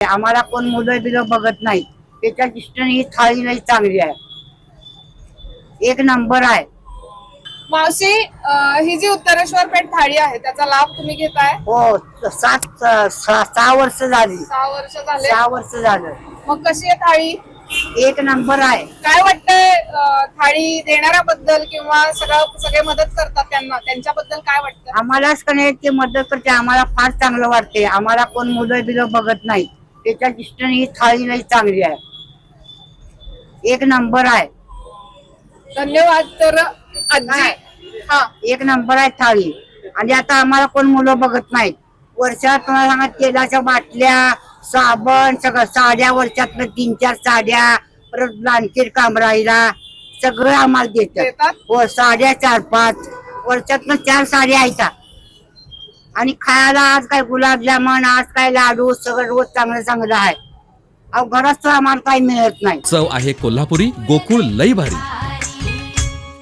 आम्हाला कोण मुलं बिलं बघत नाही. त्याच्या दृष्टीने ही थाळी लई चांगली आहे, एक नंबर आहे. मावशी, ही जी उत्तरेश्वर पेठ थाळी आहे त्याचा लाभ तुम्ही घेताय? हो, 6 वर्ष झाली. 6 वर्ष झाले. 6 वर्ष झालं. मग कशी आहे थाळी? एक नंबर आहे. काय वाटतंय थाळी देणाऱ्याबद्दल किंवा सगळे मदत करतात त्यांना, त्यांच्याबद्दल काय वाटतं? आम्हालाच का नाही ते मदत करते, आम्हाला फार चांगलं वाटते. आम्हाला कोण मुलं बिलं बघत नाही. त्याच्या दृष्टीने ही थाळी लई चांगली आहे, एक नंबर आहे. धन्यवाद. तर आजी, हा, एक नंबर आहे थाळी. आणि आता आम्हाला कोण मुलं बघत नाहीत. वर्षात तुम्हाला सांगा, तेलाच्या बाटल्या, साबण, सगळं साड्या, वर्षात 3-4 साड्या, परत ब्लँकेट कामराईला सगळं आम्हाला देतात. हो, साड्या 4-5, वर्षातनं 4 साड्या आहेत. आणि खायला आज काय गुलाबजामुन, आज काय लाडू, सगळं रोज चांगलं चांगलं आहे. अहो, घरात तर आम्हाला काही मिळत नाही. चव आहे कोल्हापुरी, गोकुळ लई भारी.